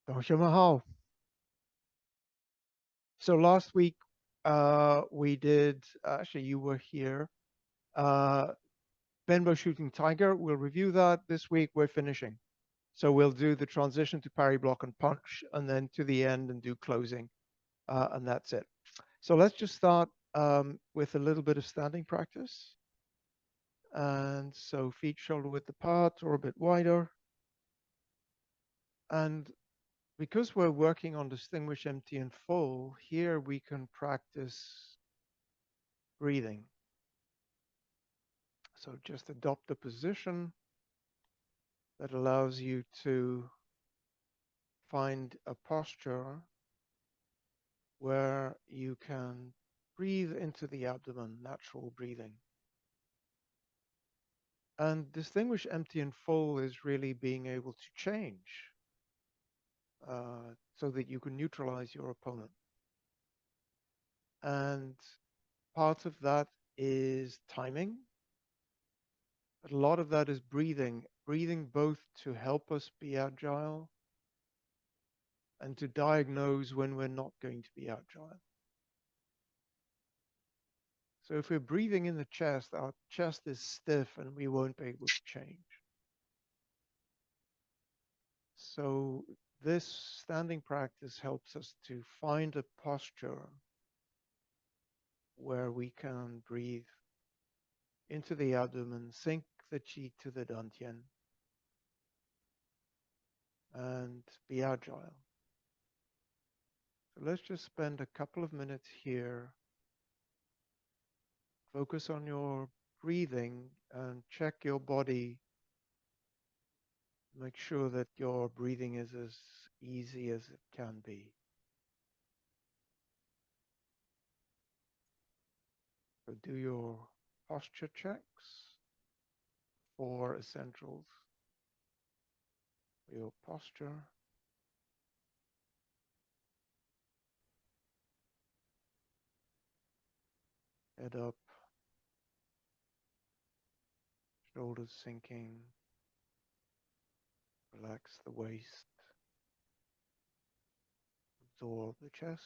Mahal. So last week we did, actually you were here, uh, Benbow Shooting Tiger. We'll review that. This week we're finishing. So we'll do the transition to parry, block, and punch, and then to the end and do closing, and that's it. So let's just start with a little bit of standing practice. And so feet shoulder width apart or a bit wider. And because we're working on distinguish, empty, and full, here we can practice breathing. So just adopt a position that allows you to find a posture where you can breathe into the abdomen, natural breathing. And distinguish empty and full is really being able to change so that you can neutralize your opponent. And part of that is timing, but a lot of that is breathing both to help us be agile and to diagnose when we're not going to be agile. So if we're breathing in the chest, our chest is stiff and we won't be able to change. So this standing practice helps us to find a posture where we can breathe into the abdomen, sink the chi to the dantian, and be agile. So let's just spend a couple of minutes here. Focus on your breathing and check your body. Make sure that your breathing is as easy as it can be. So do your posture checks for essentials for your posture. Head up, shoulders sinking, relax the waist, absorb the chest.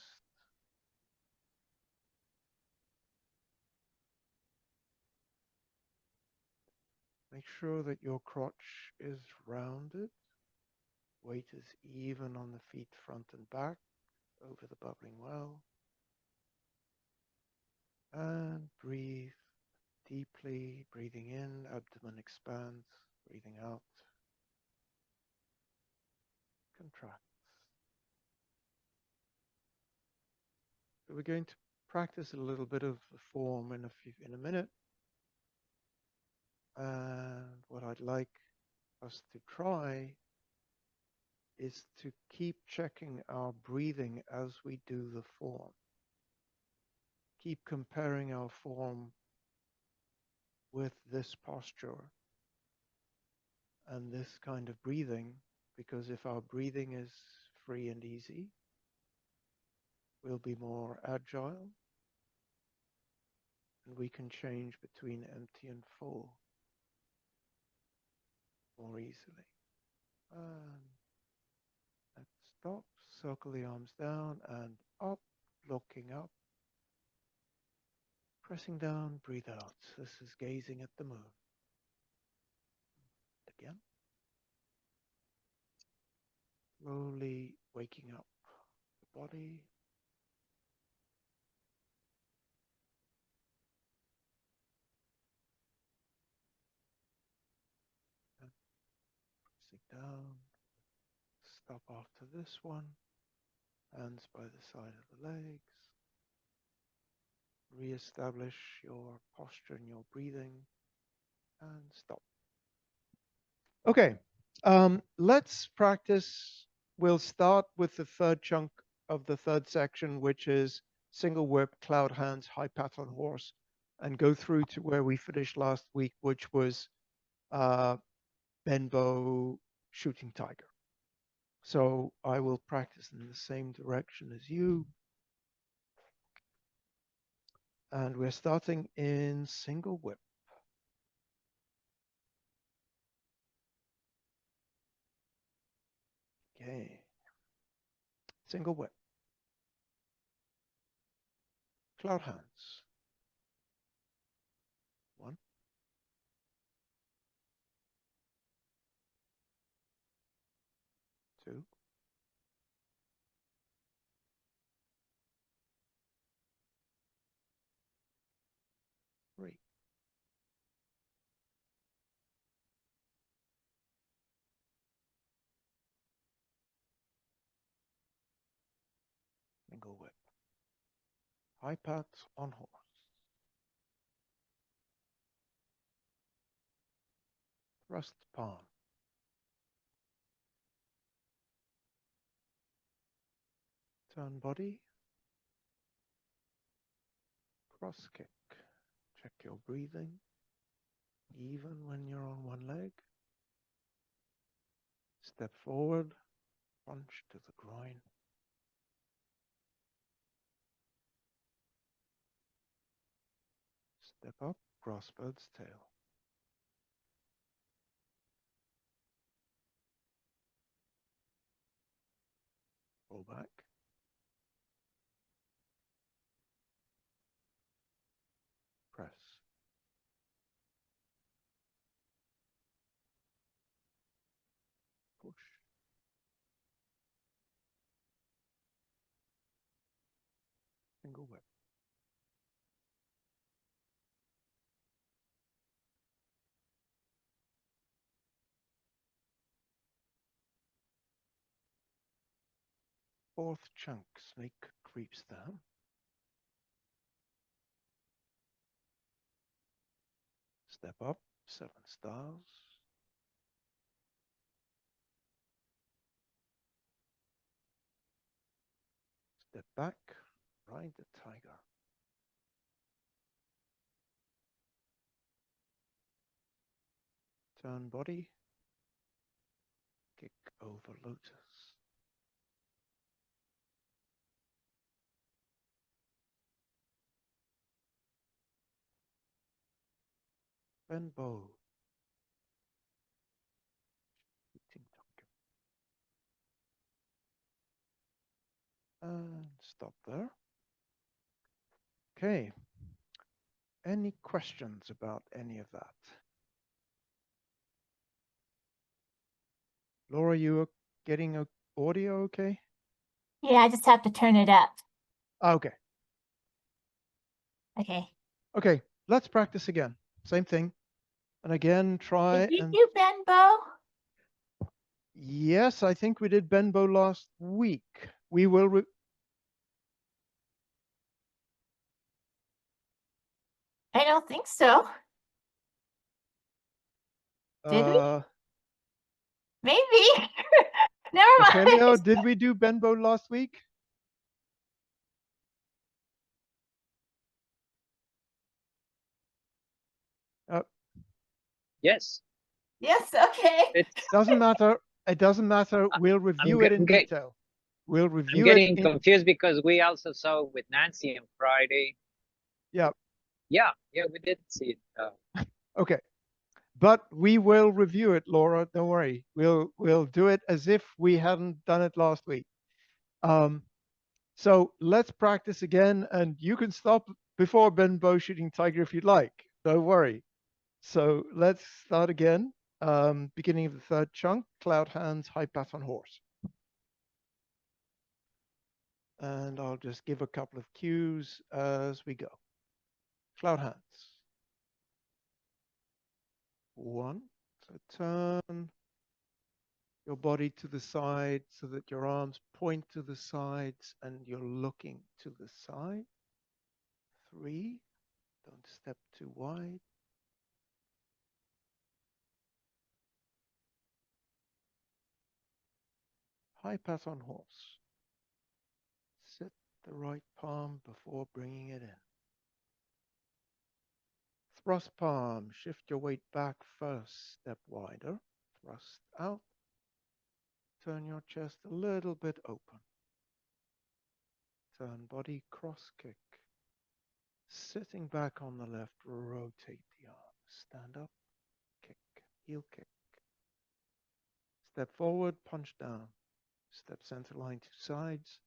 Make sure that your crotch is rounded, weight is even on the feet front and back, over the bubbling well. And breathe deeply, breathing in, abdomen expands, breathing out, contracts. So we're going to practice a little bit of the form in a minute. And what I'd like us to try is to keep checking our breathing as we do the form. Keep comparing our form with this posture and this kind of breathing, because if our breathing is free and easy, we'll be more agile and we can change between empty and full more easily. And let's stop, circle the arms down and up, looking up, pressing down, breathe out. This is gazing at the moon. Again. Slowly waking up the body. And pressing down. Stop after this one. Hands by the side of the legs. Re-establish your posture and your breathing. And stop. Okay, let's practice. We'll start with the third chunk of the third section, which is single whip, cloud hands, high pattern horse, and go through to where we finished last week, which was Benbow shooting tiger. So I will practice in the same direction as you. And we're starting in single whip. Okay. Single whip. Cloud hands. 1, 2, 3. Single whip. High pat on horse. Thrust palm. Turn body. Cross kick. Check your breathing. Even when you're on one leg. Step forward. Punch to the groin. Step up. Crossbird's tail. Pull back. Press. Push. Single whip. Fourth chunk. Snake creeps down. Step up. 7 stars. Step back. Ride the tiger. Turn body. Kick over lotus. Bend bow. And stop there. Okay. Any questions about any of that? Laura, you are getting audio okay? Yeah, I just have to turn it up. Okay. Okay. Okay, let's practice again. Same thing. And again, try Did we and... do Benbow? Yes, I think we did Benbow last week. We will... I don't think so. Did we? Maybe. Never mind. Ophelia, did we do Benbow last week? Yes. Yes, okay. It doesn't matter. It doesn't matter. We'll review it in detail. We'll review I'm it. getting confused because we also saw with Nancy on Friday. Yeah. Yeah, we did see it. Okay. But we will review it, Laura. Don't worry. We'll do it as if we hadn't done it last week. So let's practice again, and you can stop before Benbow shooting tiger if you'd like. Don't worry. So let's start again. Beginning of the third chunk, cloud hands, high pat on horse. And I'll just give a couple of cues as we go. Cloud hands. 1, so turn your body to the side so that your arms point to the sides and you're looking to the side. 3, don't step too wide. High pat on horse. Sit the right palm before bringing it in. Thrust palm, shift your weight back first, step wider. Thrust out. Turn your chest a little bit open. Turn body, cross kick. Sitting back on the left, rotate the arm. Stand up, kick, heel kick. Step forward, punch down. Step center line to sides.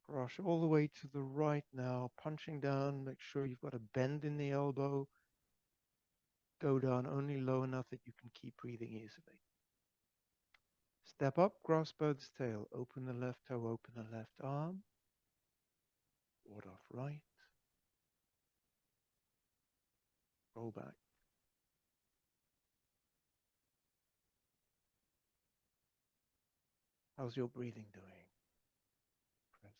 Brush all the way to the right now, punching down. Make sure you've got a bend in the elbow. Go down only low enough that you can keep breathing easily. Step up, grasp bird's tail. Open the left toe, open the left arm. Ward off right. Roll back. How's your breathing doing? Press.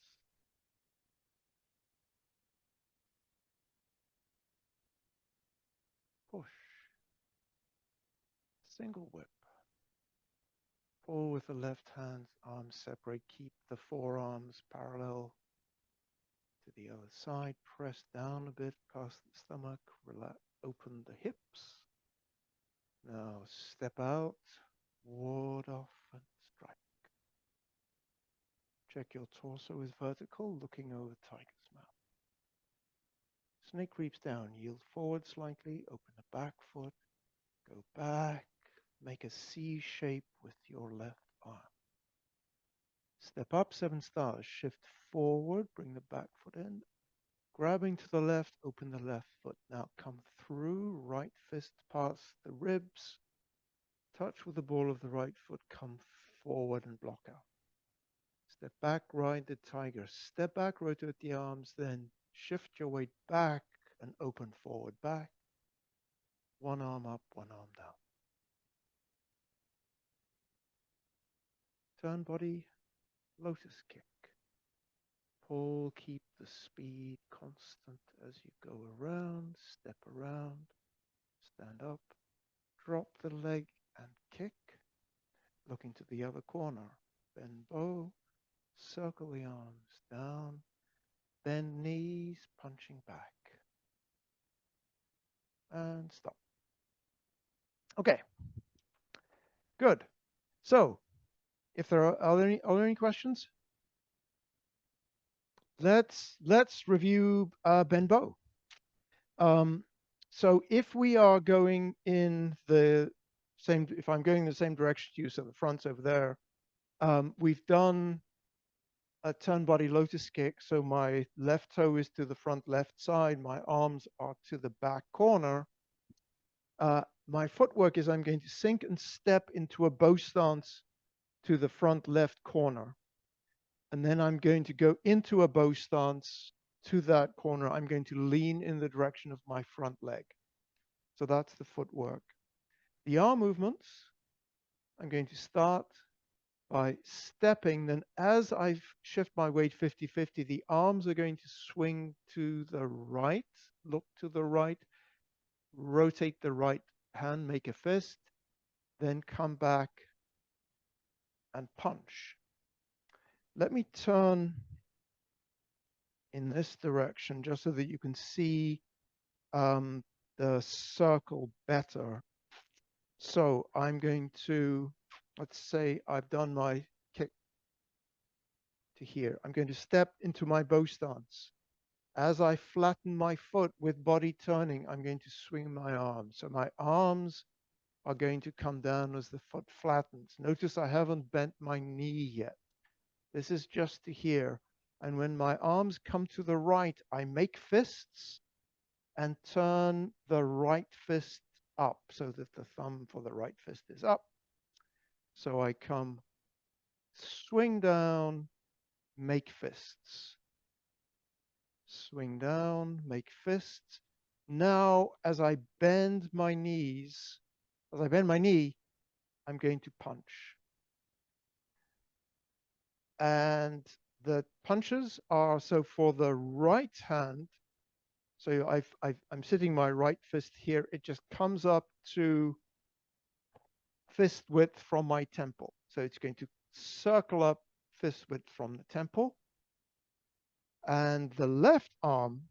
Push. Single whip. Pull with the left hand, arms separate. Keep the forearms parallel to the other side. Press down a bit past the stomach. Relax. Open the hips. Now step out. Ward off and strike. Check your torso is vertical, looking over tiger's mouth. Snake creeps down. Yield forward slightly. Open the back foot. Go back. Make a C shape with your left arm. Step up 7 stars. Shift forward. Bring the back foot in. Grabbing to the left. Open the left foot. Now come through. Right fist past the ribs. Touch with the ball of the right foot. Come forward and block out. Step back, ride the tiger. Step back, rotate the arms, then shift your weight back and open forward back. One arm up, one arm down. Turn body, lotus kick. Pull, keep the speed constant as you go around, step around, stand up, drop the leg and kick. Looking to the other corner. Bend bow, circle the arms down, bend knees, punching back. And stop. Okay, good. So, if there are there any questions? Let's review bend bow. So if we are going in the same, if I'm going in the same direction to you, so the front's over there, we've done a turn body lotus kick. So my left toe is to the front left side, my arms are to the back corner. My footwork is I'm going to sink and step into a bow stance to the front left corner. And then I'm going to go into a bow stance to that corner. I'm going to lean in the direction of my front leg. So that's the footwork. The arm movements, I'm going to start by stepping. Then as I shift my weight 50-50, the arms are going to swing to the right, look to the right, rotate the right hand, make a fist, then come back and punch. Let me turn in this direction just so that you can see the circle better. So I'm going to, let's say I've done my kick to here. I'm going to step into my bow stance. As I flatten my foot with body turning, I'm going to swing my arms. So my arms are going to come down as the foot flattens. Notice I haven't bent my knee yet. This is just to here. And when my arms come to the right, I make fists and turn the right fist up so that the thumb for the right fist is up. So I come, swing down, make fists. Swing down, make fists. Now, as I bend my knees, as I bend my knee, I'm going to punch. And the punches are, so for the right hand, so I'm sitting my right fist here, it just comes up to fist width from my temple. So it's going to circle up fist width from the temple. And the left arm,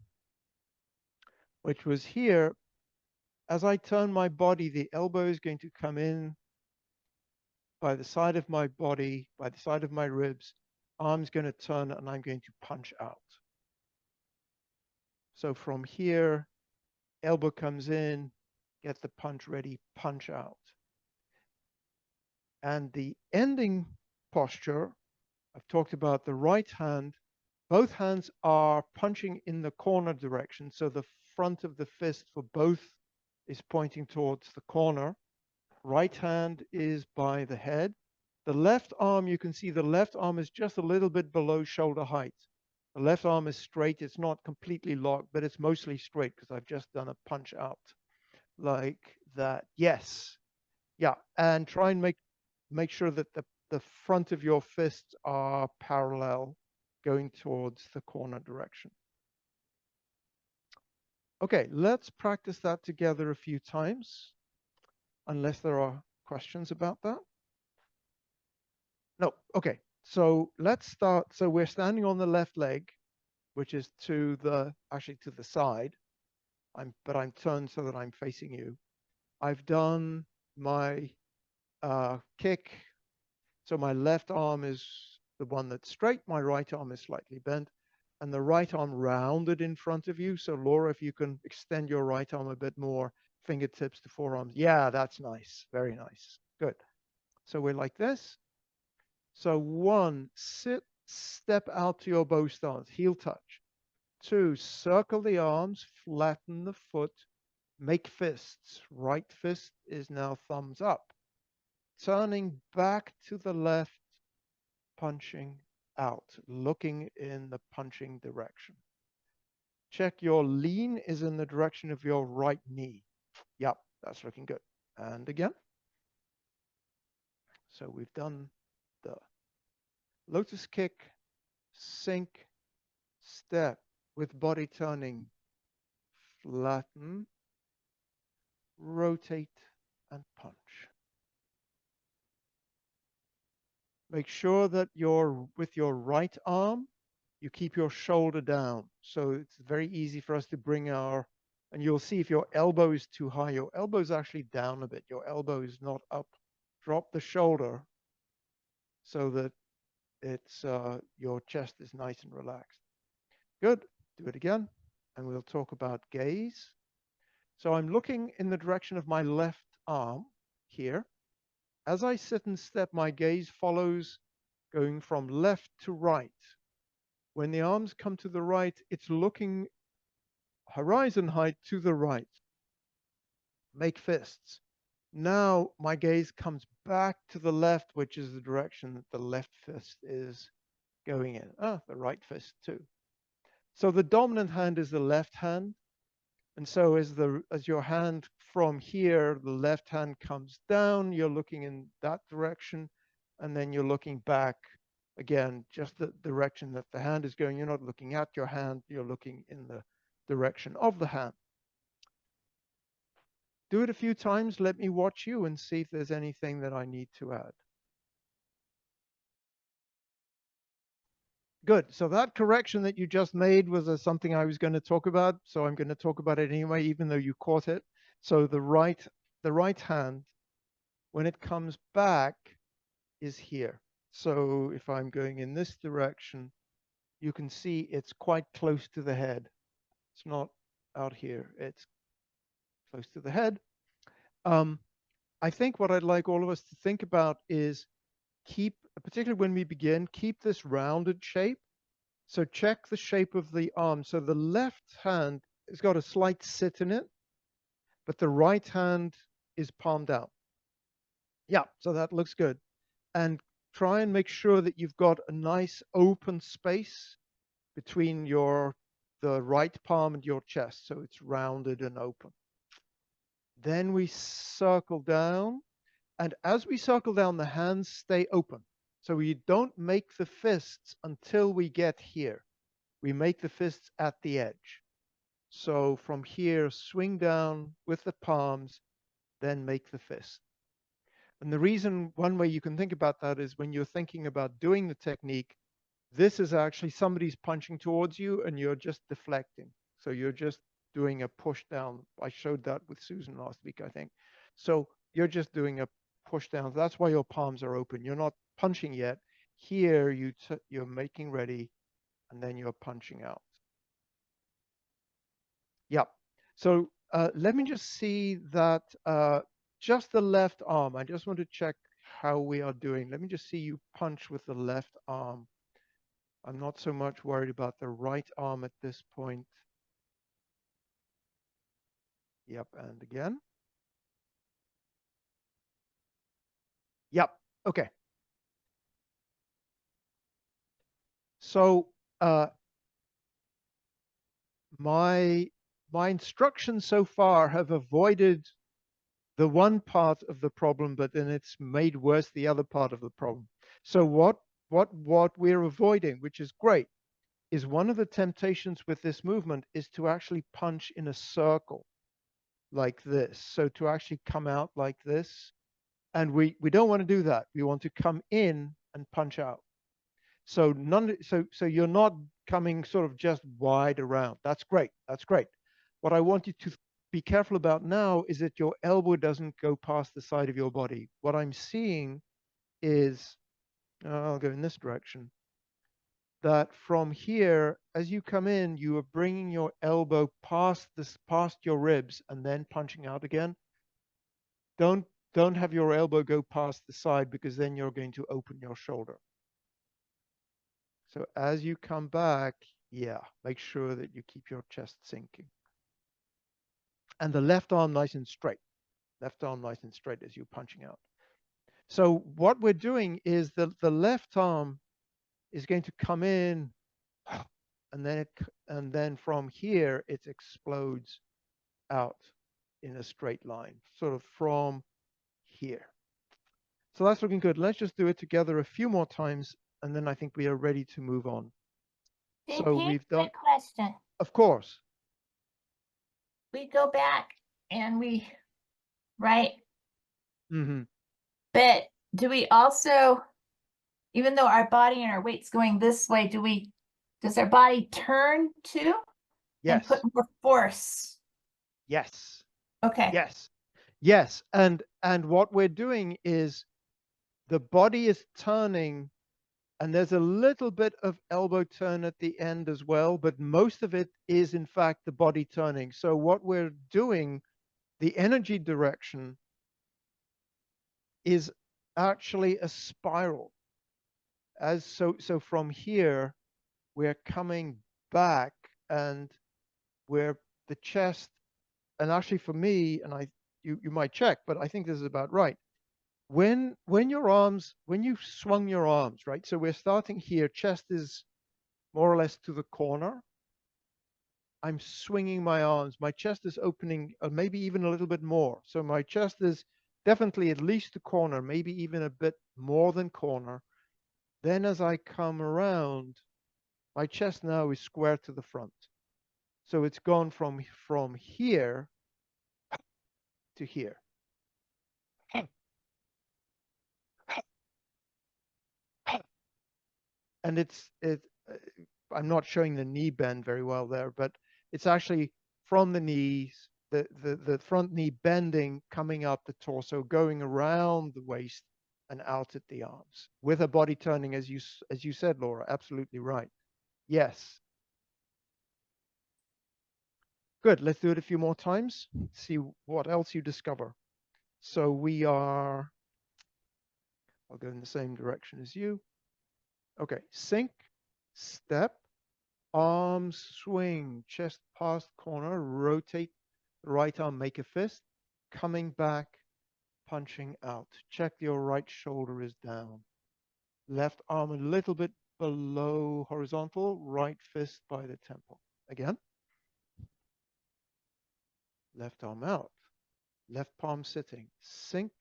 which was here, as I turn my body, the elbow is going to come in by the side of my body, by the side of my ribs. Arm's going to turn and I'm going to punch out. So from here, elbow comes in, get the punch ready, punch out. And the ending posture. I've talked about the right hand. Both hands are punching in the corner direction. So the front of the fist for both is pointing towards the corner. Right hand is by the head. The left arm, you can see the left arm is just a little bit below shoulder height. The left arm is straight. It's not completely locked, but it's mostly straight because I've just done a punch out like that. Yes. Yeah. And try and make sure that the front of your fists are parallel going towards the corner direction. Okay, let's practice that together a few times, unless there are questions about that. No, okay. So let's start. So we're standing on the left leg, which is actually to the side. But I'm turned so that I'm facing you. I've done my kick. So my left arm is the one that's straight. My right arm is slightly bent. And the right arm rounded in front of you. So Laura, if you can extend your right arm a bit more, fingertips to forearms. Yeah, that's nice. Very nice. Good. So we're like this. So 1, step out to your bow stance, heel touch. 2, circle the arms, flatten the foot, make fists. Right fist is now thumbs up. Turning back to the left, punching out, looking in the punching direction. Check your lean is in the direction of your right knee. Yep, that's looking good. And again. So we've done the lotus kick, sink, step with body turning, flatten, rotate, and punch. Make sure that with your right arm, you keep your shoulder down. So it's very easy for us to bring and you'll see if your elbow is too high, your elbow is actually down a bit. Your elbow is not up. Drop the shoulder so that your chest is nice and relaxed. Good. Do it again. And we'll talk about gaze. So I'm looking in the direction of my left arm here. As I sit and step, my gaze follows going from left to right. When the arms come to the right, it's looking horizon height to the right. Make fists. Now my gaze comes back to the left, which is the direction that the left fist is going in. The right fist too. So the dominant hand is the left hand. And so as your hand from here, the left hand comes down, you're looking in that direction, and then you're looking back again, just the direction that the hand is going. You're not looking at your hand, you're looking in the direction of the hand. Do it a few times, let me watch you and see if there's anything that I need to add. Good. So that correction that you just made was something I was going to talk about. So I'm going to talk about it anyway, even though you caught it. So the right hand, when it comes back, is here. So if I'm going in this direction, you can see it's quite close to the head. It's not out here. It's close to the head. I think what I'd like all of us to think about is particularly when we begin, keep this rounded shape. So check the shape of the arm. So the left hand has got a slight sit in it, but the right hand is palmed out. Yeah, so that looks good. And try and make sure that you've got a nice open space between the right palm and your chest. So it's rounded and open. Then we circle down. And as we circle down, the hands stay open. So we don't make the fists until we get here. We make the fists at the edge. So from here, swing down with the palms, then make the fist. And the reason, one way you can think about that is when you're thinking about doing the technique, this is actually somebody's punching towards you and you're just deflecting. So you're just doing a push down. I showed that with Susan last week, I think. So you're just doing a push down. That's why your palms are open. You're not punching yet. Here, you're making ready, and then you're punching out. Yep. So let me just see that just the left arm. I just want to check how we are doing. Let me just see you punch with the left arm. I'm not so much worried about the right arm at this point. Yep, and again. Yep, okay. So my instructions so far have avoided the one part of the problem, but then it's made worse the other part of the problem. So what we're avoiding, which is great, is one of the temptations with this movement is to actually punch in a circle like this. So to actually come out like this. And we don't want to do that. We want to come in and punch out. So so you're not coming sort of just wide around. That's great. That's great. What I want you to be careful about now is that your elbow doesn't go past the side of your body. What I'm seeing is, I'll go in this direction, that from here, as you come in, you are bringing your elbow past your ribs and then punching out again. Don't have your elbow go past the side, because then you're going to open your shoulder. So as you come back, yeah, make sure that you keep your chest sinking. And the left arm nice and straight. Left arm nice and straight as you're punching out. So what we're doing is the left arm is going to come in, and then from here it explodes out in a straight line, sort of from here. So that's looking good. Let's just do it together a few more times, and then I think we are ready to move on. So we've done. Quick question. Of course. We go back and right? Mm-hmm. But do we also, even though our body and our weight's going this way, does our body turn too? Yes. And put more force? Yes. Okay. Yes. Yes. And what we're doing is the body is turning, and there's a little bit of elbow turn at the end as well, but most of it is in fact the body turning. So what we're doing, the energy direction is actually a spiral. So from here, we're coming back, and where the chest, and actually for me, and you might check, but I think this is about right. When you swung your arms, right? So we're starting here, chest is more or less to the corner. I'm swinging my arms. My chest is opening, maybe even a little bit more. So my chest is definitely at least the corner, maybe even a bit more than corner. Then as I come around, my chest now is square to the front. So it's gone from here to here. And I'm not showing the knee bend very well there, but it's actually from the knees, the front knee bending, coming up the torso, going around the waist and out at the arms, with a body turning, as you said, Laura. Absolutely right. Yes. Good. Let's do it a few more times. See what else you discover. So I'll go in the same direction as you. Okay. Sink, step, arms swing, chest past corner, rotate the right arm, make a fist, coming back, punching out. Check your right shoulder is down. Left arm a little bit below horizontal, right fist by the temple. Again. Left arm out. Left palm sitting. Sink,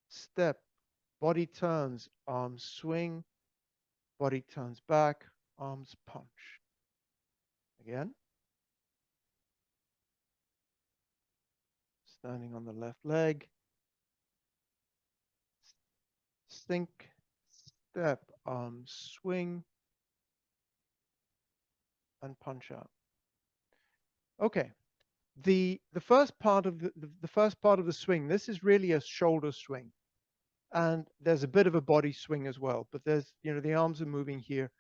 step, body turns, arms swing, body turns back, arms punch. Again. Standing on the left leg. Sink, step, arms swing, and punch out. Okay. The first part of the swing, this is really a shoulder swing. And there's a bit of a body swing as well, but there's, the arms are moving here.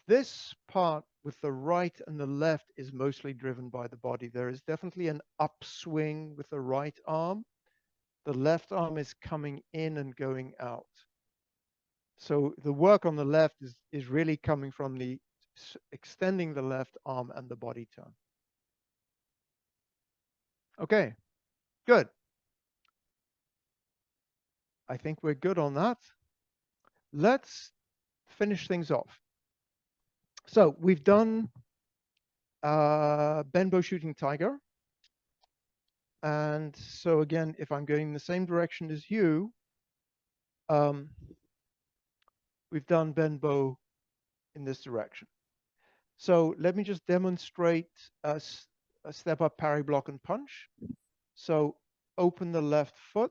This part with the right and the left is mostly driven by the body. There is definitely an upswing with the right arm. The left arm is coming in and going out. So the work on the left is really coming from the extending the left arm and the body turn. Okay, good. I think we're good on that. Let's finish things off. So we've done Benbow shooting tiger. And so again, if I'm going the same direction as you, we've done Benbow in this direction. So let me just demonstrate a step up parry, block, and punch. So open the left foot,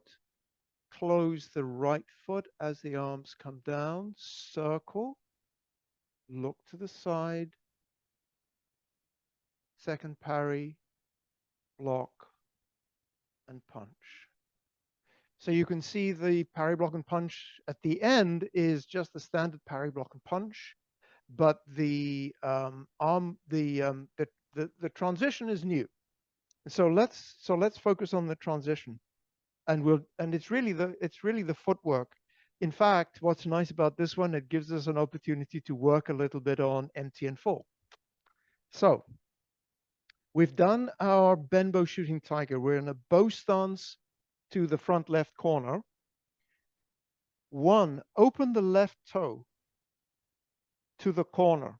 close the right foot as the arms come down, circle, look to the side, second parry, block, and punch. So you can see the parry, block, and punch at the end is just the standard parry, block, and punch, but the the transition is new. So let's focus on the transition, and it's really the footwork. In fact, what's nice about this one, it gives us an opportunity to work a little bit on empty and full. So we've done our Benbow shooting tiger. We're in a bow stance to the front left corner. One, open the left toe to the corner.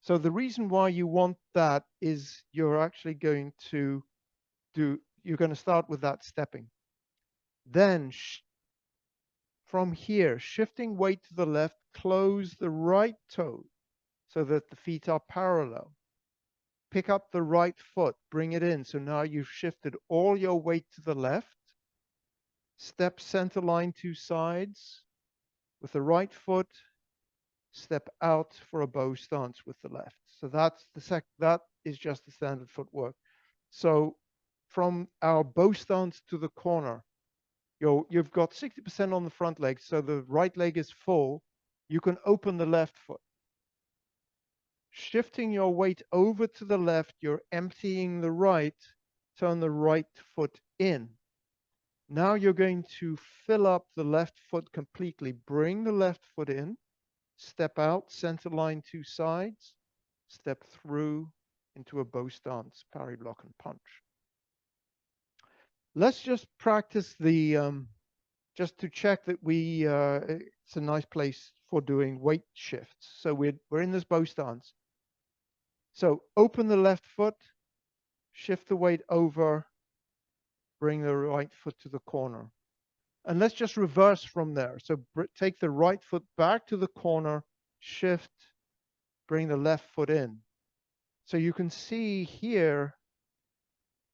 So the reason why you want that is you're actually going to you're going to start with that stepping. Then from here, shifting weight to the left, close the right toe so that the feet are parallel. Pick up the right foot, bring it in. So now you've shifted all your weight to the left. Step center line 2 sides with the right foot. Step out for a bow stance with the left. So that's that is just the standard footwork. So from our bow stance to the corner, you've got 60% on the front leg, so the right leg is full. You can open the left foot. Shifting your weight over to the left, you're emptying the right, turn the right foot in. Now you're going to fill up the left foot completely. Bring the left foot in, step out, center line 2 sides, step through into a bow stance, parry, block, and punch. Let's just practice the, just to check that it's a nice place for doing weight shifts. So we're in this bow stance. So open the left foot, shift the weight over, bring the right foot to the corner. And let's just reverse from there. So take the right foot back to the corner, shift, bring the left foot in. So you can see here,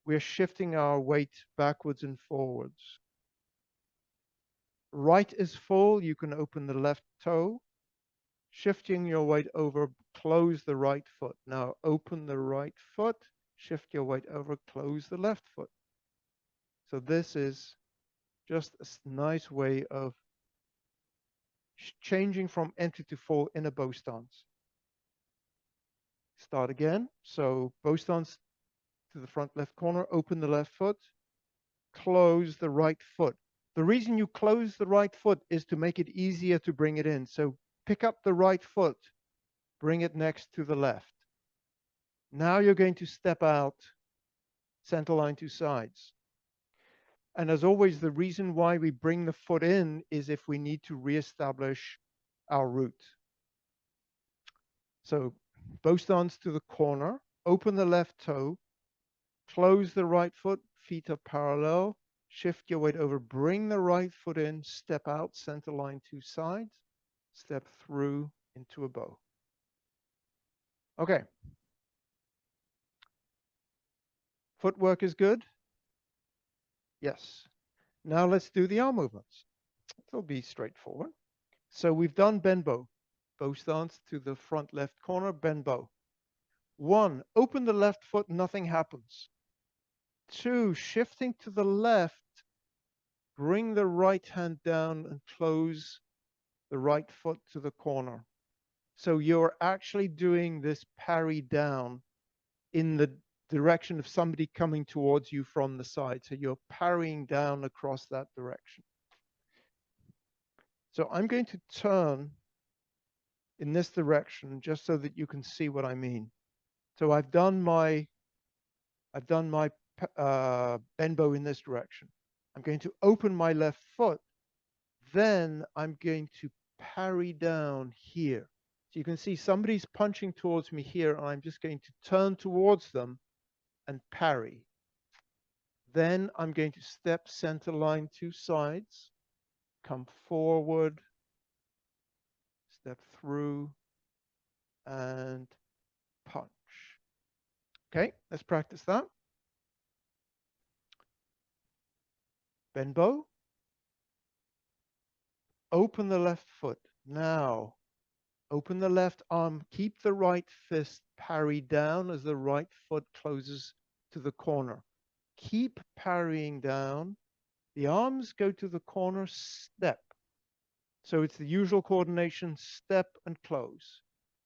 we're shifting our weight backwards and forwards. Right is full, you can open the left toe. Shifting your weight over, close the right foot. Now open the right foot, shift your weight over, close the left foot. So this is just a nice way of changing from empty to full in a bow stance. Start again. So bow stance to the front left corner, open the left foot, close the right foot. The reason you close the right foot is to make it easier to bring it in. So pick up the right foot, bring it next to the left. Now you're going to step out, center line 2 sides. And as always, the reason why we bring the foot in is if we need to reestablish our root. So bow stance to the corner, open the left toe, close the right foot, feet are parallel, shift your weight over, bring the right foot in, step out, center line 2 sides, step through into a bow. Okay. Footwork is good? Yes. Now let's do the arm movements. It'll be straightforward. So we've done Benbow. Bow stance to the front left corner, Benbow. 1, open the left foot, nothing happens. 2, shifting to the left, bring the right hand down and close the right foot to the corner. So you're actually doing this parry down in the direction of somebody coming towards you from the side. So you're parrying down across that direction. So I'm going to turn in this direction just so that you can see what I mean. So I've done my benbow in this direction. I'm going to open my left foot. Then I'm going to parry down here. So you can see somebody's punching towards me here, and I'm just going to turn towards them and parry. Then I'm going to step center line 2 sides, come forward, step through, and punch. Okay, let's practice that. Benbow. Open the left foot. Now, open the left arm. Keep the right fist parried down as the right foot closes to the corner. Keep parrying down. The arms go to the corner, step. So it's the usual coordination, step and close.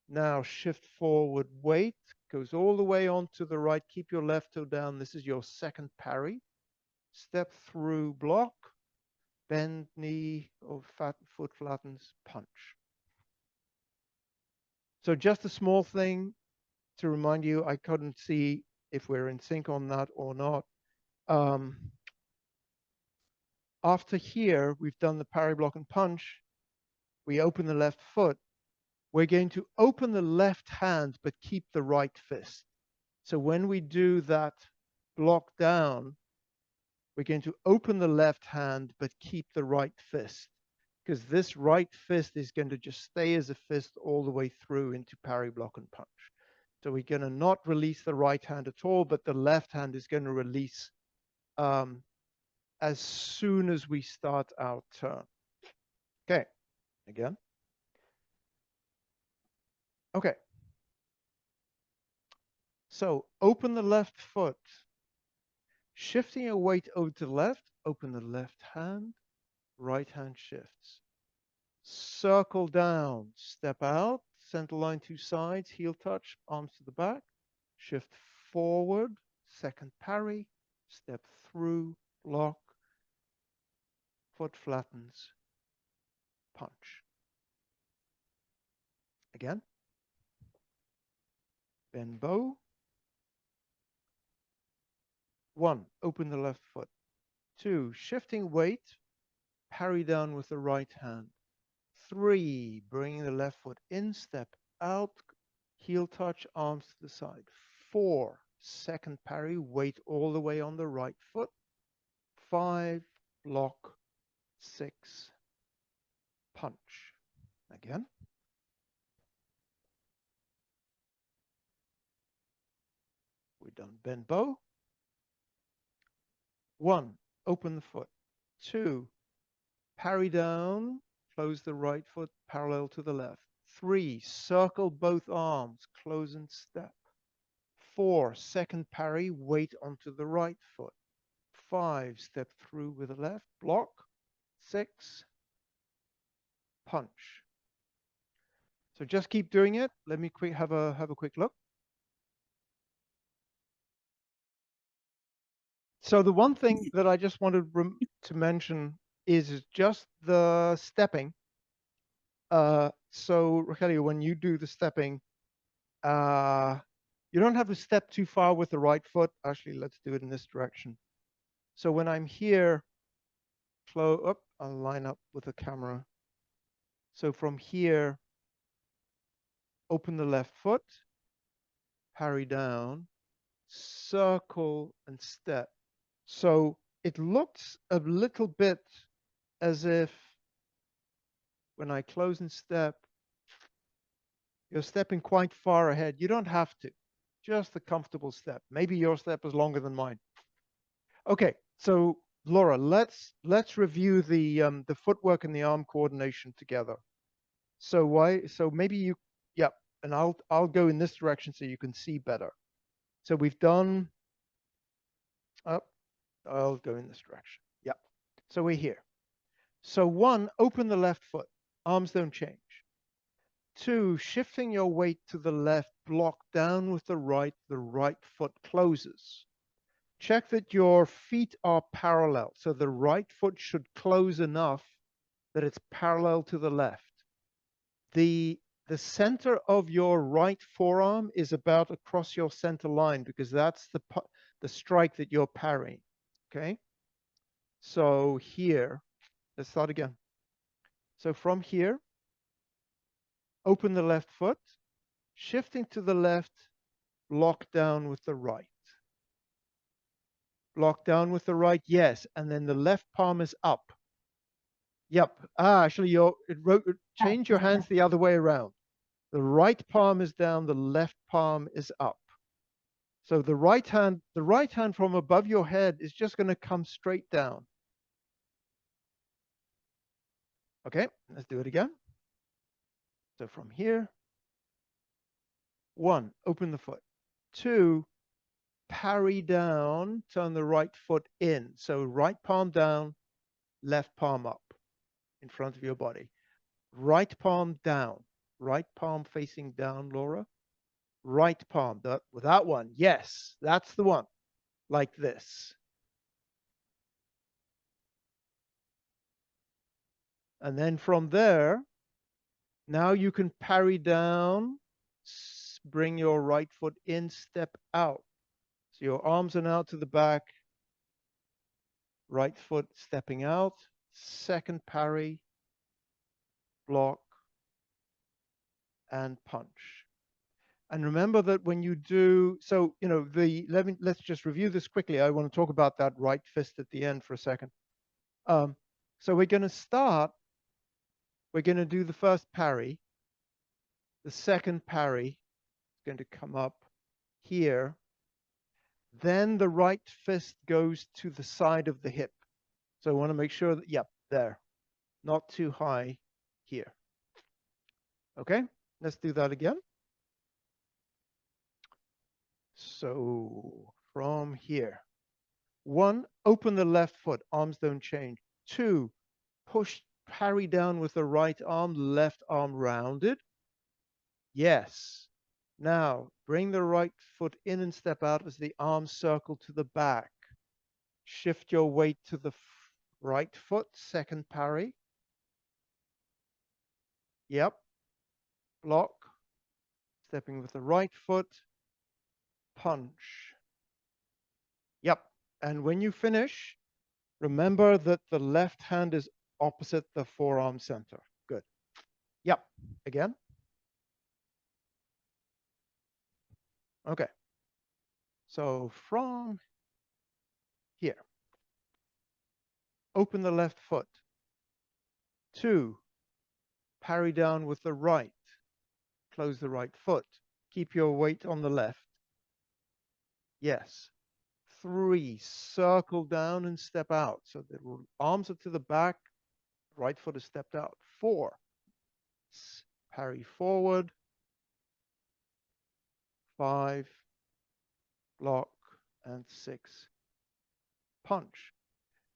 Now shift forward, weight, goes all the way on to the right. Keep your left toe down. This is your second parry. Step through, block, bend knee, or foot flattens, punch. So just a small thing to remind you, I couldn't see if we're in sync on that or not. After here, we've done the parry, block, and punch. We open the left foot. We're going to open the left hand, but keep the right fist. So when we do that block down, we're going to open the left hand, but keep the right fist, because this right fist is going to just stay as a fist all the way through into parry, block, and punch. So we're going to not release the right hand at all, but the left hand is going to release as soon as we start our turn. Okay, again. Okay. So open the left foot. Shifting your weight over to the left, open the left hand, right hand shifts. Circle down, step out, center line 2 sides, heel touch, arms to the back, shift forward, second parry, step through, block, foot flattens, punch. Again. Bend bow. 1, open the left foot. 2, shifting weight, parry down with the right hand. 3, bringing the left foot in, step out, heel touch, arms to the side. 4, second parry, weight all the way on the right foot. 5, block. 6, punch. Again. We're done bend bow. 1, open the foot. 2, parry down, close the right foot parallel to the left. 3, circle both arms, close and step. 4, second parry, weight onto the right foot. 5, step through with the left, block. 6, punch. So just keep doing it. Let me have a quick look. So the one thing that I just wanted to mention is just the stepping. So Rogelio, when you do the stepping, you don't have to step too far with the right foot. Actually, let's do it in this direction. So when I'm here, I'll line up with the camera. So from here, open the left foot, parry down, circle and step. So it looks a little bit as if when I close and step, you're stepping quite far ahead. You don't have to, just a comfortable step. Maybe your step is longer than mine. Okay, so Laura, let's review the footwork and the arm coordination together. So maybe you, yeah, and I'll go in this direction so you can see better. So we've done up. I'll go in this direction. Yeah. So we're here. So 1, open the left foot. Arms don't change. 2, shifting your weight to the left, block down with the right foot closes. Check that your feet are parallel. So the right foot should close enough that it's parallel to the left. The center of your right forearm is about across your center line because that's the strike that you're parrying. Okay? So here, let's start again. So from here, open the left foot, shifting to the left, block down with the right. Block down with the right, yes, and then the left palm is up. Yep. Actually, change your hands the other way around. The right palm is down, the left palm is up. So the right hand from above your head is just going to come straight down. Okay, let's do it again. So from here, 1, open the foot. 2, parry down, turn the right foot in. So right palm down, left palm up in front of your body. Right palm down, right palm facing down, Laura. Right palm, that one, yes, that's the one, like this. And then from there, now you can parry down, bring your right foot in, step out. So your arms are now to the back, right foot stepping out, second parry, block, and punch. And remember that when you do, so, you know, let's just review this quickly. I want to talk about that right fist at the end for a second. So we're going to start, we're going to do the first parry. The second parry is going to come up here. Then the right fist goes to the side of the hip. So I want to make sure that, yep, there, not too high here. Okay, let's do that again. So from here, 1, open the left foot, arms don't change. 2, push, parry down with the right arm, left arm rounded. Yes. Now, bring the right foot in and step out as the arms circle to the back. Shift your weight to the right foot, second parry. Yep. Block. Stepping with the right foot. Punch. Yep. And when you finish, remember that the left hand is opposite the forearm center. Good. Yep. Again. Okay. So from here, open the left foot. 2, parry down with the right. Close the right foot. Keep your weight on the left. Yes. 3, circle down and step out. So the arms are to the back, right foot is stepped out. 4, parry forward. 5, block, and 6, punch.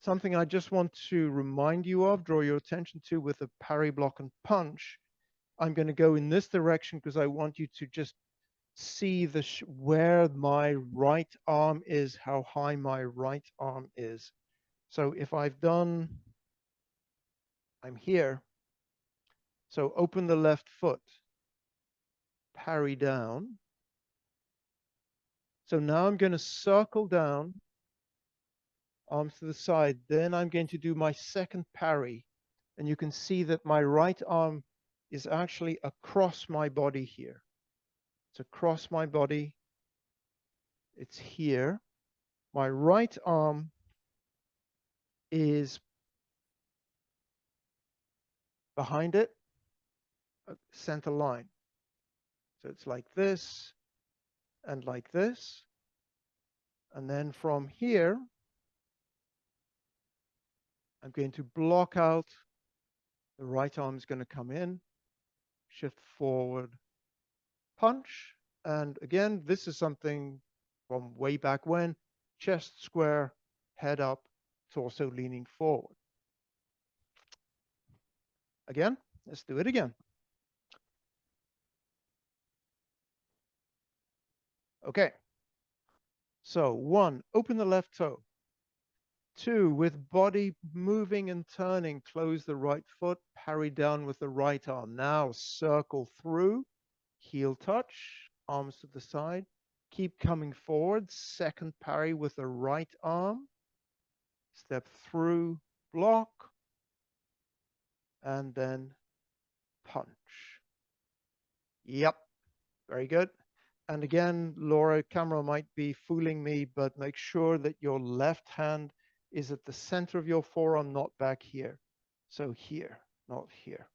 Something I just want to remind you of, draw your attention to with the parry, block, and punch. I'm going to go in this direction because I want you to just see where my right arm is, how high my right arm is. So if I've done, I'm here. So open the left foot, parry down. So now I'm going to circle down, arms to the side. Then I'm going to do my second parry. And you can see that my right arm is actually across my body here. It's across my body. It's here. My right arm is behind it, center line. So it's like this and like this. And then from here, I'm going to block out. The right arm is going to come in, shift forward, punch. And again, this is something from way back when, chest square, head up, torso leaning forward. Again, let's do it again. Okay. So 1, open the left toe. 2, with body moving and turning, close the right foot, parry down with the right arm. Now circle through, heel touch, arms to the side. Keep coming forward, second parry with the right arm. Step through, block, and then punch. Yep, very good. And again, Laura, camera might be fooling me, but make sure that your left hand is at the center of your forearm, not back here. So here, not here.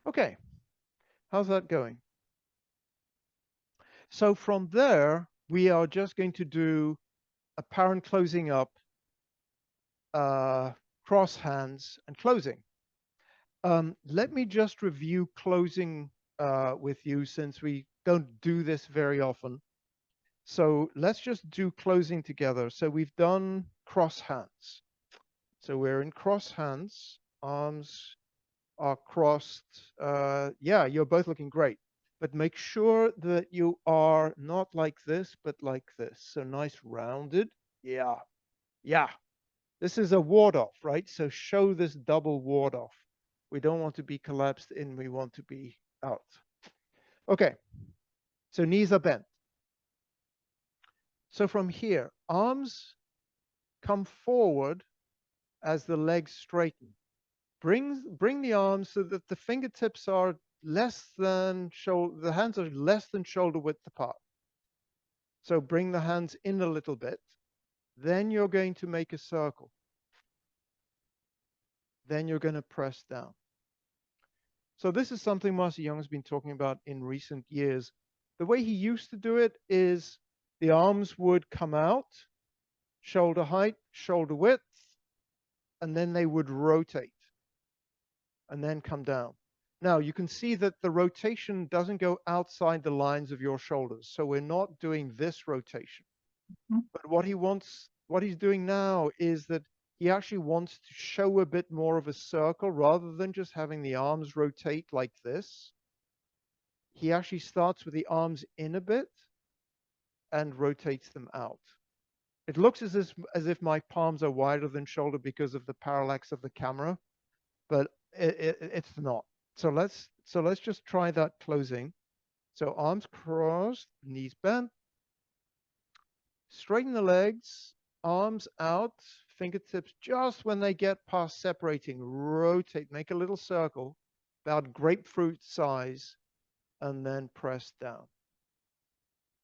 Okay, how's that going? So from there, we are just going to do apparent closing up, cross hands, and closing. Let me just review closing with you, since we don't do this very often. So let's just do closing together. So we've done cross hands. So we're in cross hands, arms are crossed. Yeah, you're both looking great. But make sure that you are not like this, but like this. So nice rounded. Yeah, yeah. This is a ward off, right? So show this double ward off. We don't want to be collapsed in, we want to be out. Okay, so knees are bent. So from here, arms come forward as the legs straighten. Bring the arms so that the fingertips are less than shoulder, the hands are less than shoulder width apart. So bring the hands in a little bit. Then you're going to make a circle. Then you're going to press down. So this is something Marcy Young has been talking about in recent years. The way he used to do it is the arms would come out, shoulder height, shoulder width, and then they would rotate and then come down. Now you can see that the rotation doesn't go outside the lines of your shoulders. So we're not doing this rotation. But what he's doing now is that he actually wants to show a bit more of a circle rather than just having the arms rotate like this. He actually starts with the arms in a bit and rotates them out. It looks as if my palms are wider than shoulder because of the parallax of the camera, but it's not. So let's just try that closing. So arms crossed, knees bent, straighten the legs, arms out, fingertips just when they get past separating, rotate, make a little circle, about grapefruit size, and then press down.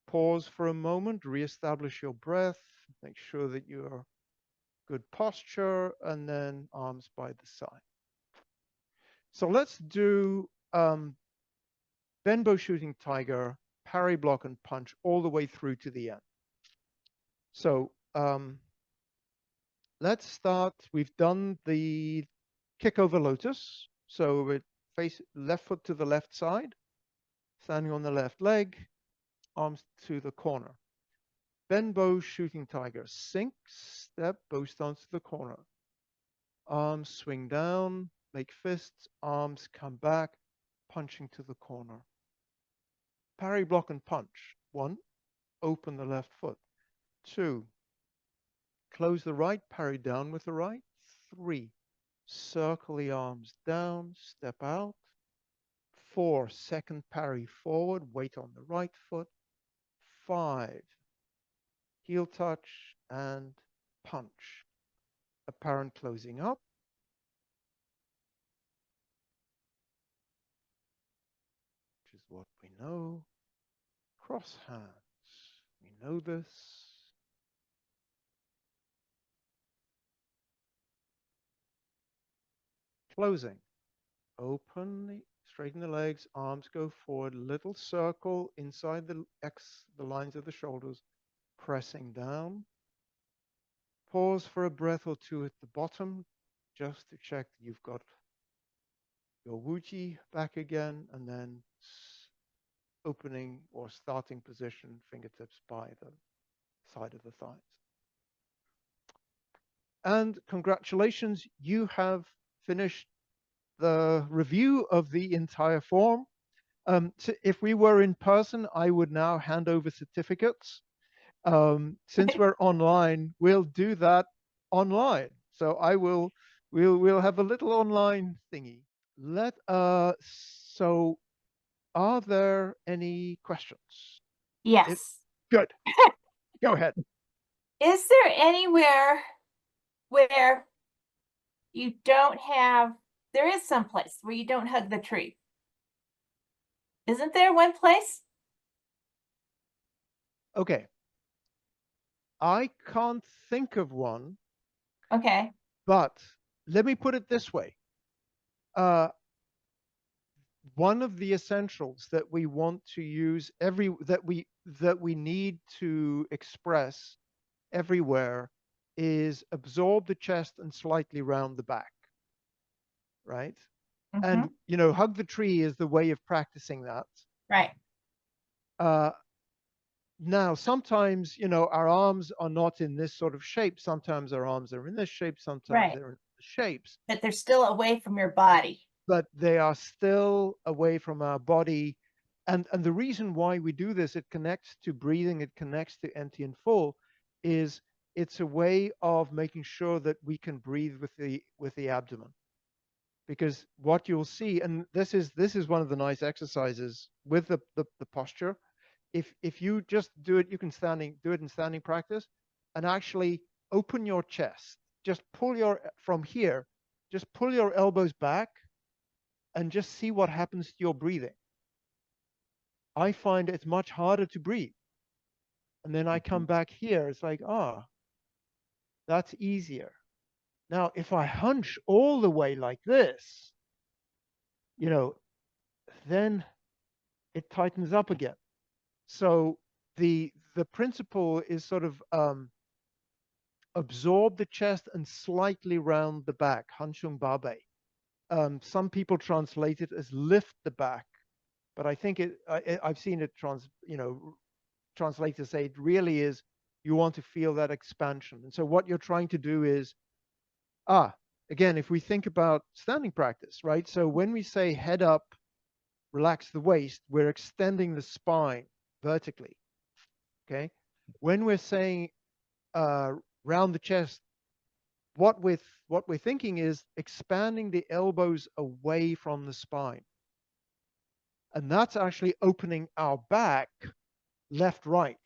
Pause for a moment, reestablish your breath, make sure that you're good posture, and then arms by the side. So let's do Benbow shooting tiger, parry, block, and punch all the way through to the end. So let's start. We've done the kick over lotus. So we face left foot to the left side, standing on the left leg, arms to the corner. Benbow shooting tiger, sink, step, bow stance to the corner. Arms swing down, make fists, arms come back, punching to the corner. Parry, block, and punch. 1, open the left foot. 2, close the right, parry down with the right. 3, circle the arms down, step out. 4, second parry forward, weight on the right foot. 5, heel touch and punch. Apparent closing up. Which is what we know. Cross hands. We know this. Closing. Open, straighten the legs, arms go forward, little circle inside the lines of the shoulders, pressing down. Pause for a breath or two at the bottom, just to check that you've got your wuji back again, and then opening or starting position, fingertips by the side of the thighs. And congratulations, you have finished the review of the entire form. So if we were in person, I would now hand over certificates. Since we're online, we'll do that online. So we'll have a little online thingy. So are there any questions? Yes. Good. Go ahead. Is there anywhere where you don't have, there is some place where you don't hug the tree? Isn't there one place? Okay. I can't think of one, Okay. but let me put it this way. One of the essentials that we want to use that we need to express everywhere is absorb the chest and slightly round the back, right? Mhm. And hug the tree is the way of practicing that. Right. Now, sometimes our arms are not in this sort of shape. Sometimes our arms are in this shape. Sometimes Right. they're in shapes, But they're still away from your body. but they are still away from our body. And the reason why we do this, it connects to breathing, it connects to empty and full, is it's a way of making sure that we can breathe with the abdomen. Because what you'll see, and this is one of the nice exercises with the posture. If you just do it, you can do it in standing practice, and actually open your chest. Just pull from here, just pull your elbows back and just see what happens to your breathing. I find it's much harder to breathe. And then I come back here, it's like, that's easier. Now, if I hunch all the way like this, then it tightens up again. So the principle is sort of absorb the chest and slightly round the back, Hanshung Babe. Some people translate it as lift the back, but I think I've seen it translators say it really is you want to feel that expansion. And so what you're trying to do is, again, if we think about standing practice, right? So when we say head up, relax the waist, we're extending the spine vertically, okay? When we're saying round the chest, what we're thinking is expanding the elbows away from the spine. And that's actually opening our back left, right.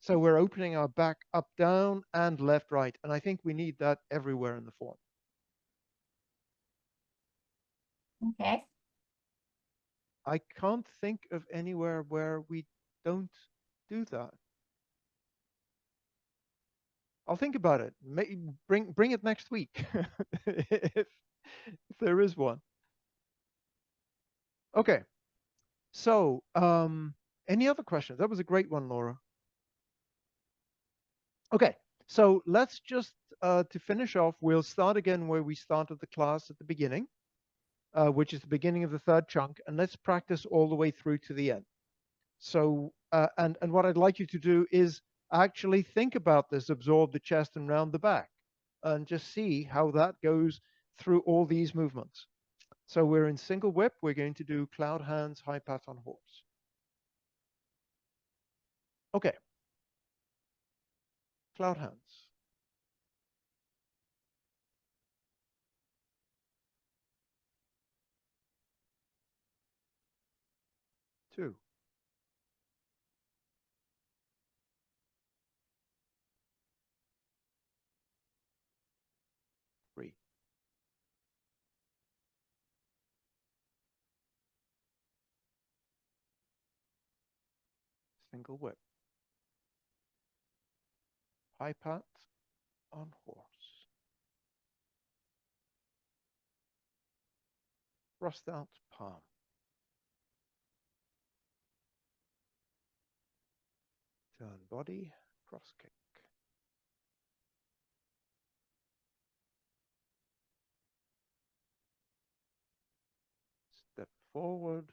So we're opening our back up, down, and left, right. And I think we need that everywhere in the form. Okay. I can't think of anywhere where we don't do that. I'll think about it. Bring it next week if there is one. Okay. So, any other questions? That was a great one, Laura. Okay. So let's just to finish off, we'll start again where we started the class at the beginning, which is the beginning of the third chunk, and let's practice all the way through to the end. So, and what I'd like you to do is actually think about this, absorb the chest and round the back, and just see how that goes through all these movements. So we're in single whip. We're going to do cloud hands, high pat on horse. Okay. Cloud hands. 2. Three. Single whip. High pat on horse. Thrust out palm. Turn body, cross kick. Step forward,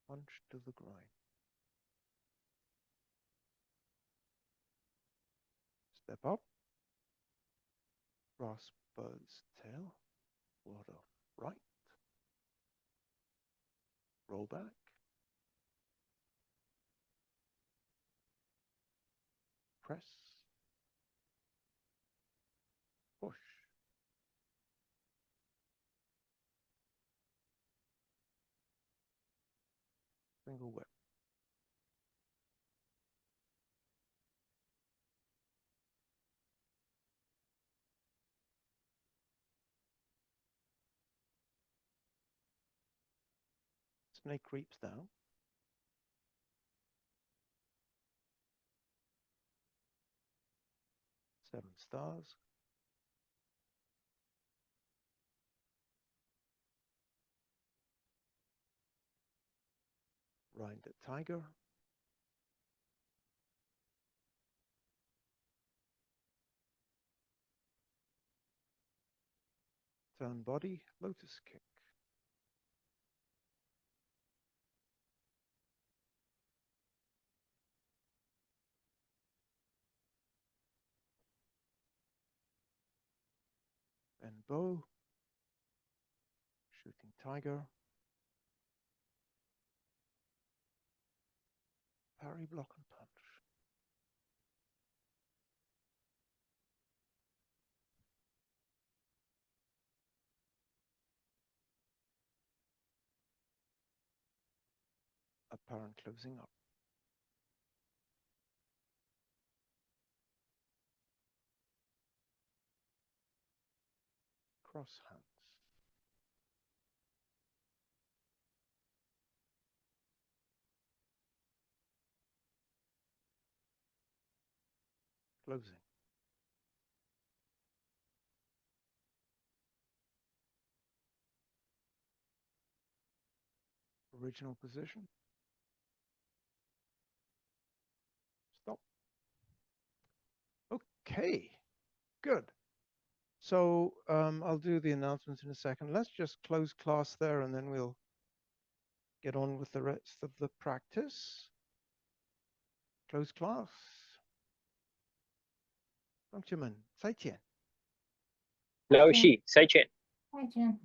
punch to the groin. Step up, grasp bird's tail, forward of right. Roll back. Press. Push. Single whip. Snake creeps down. Seven stars. Ride the tiger. Turn body, lotus kick. Bend bow. Shooting tiger. Parry, block, and punch. Apparent closing up. Cross hands. Closing. Original position. Stop. Okay, good. So I'll do the announcements in a second. Let's just close class there and then we'll get on with the rest of the practice. Close class. 同学们，再见。老师，再见。再见。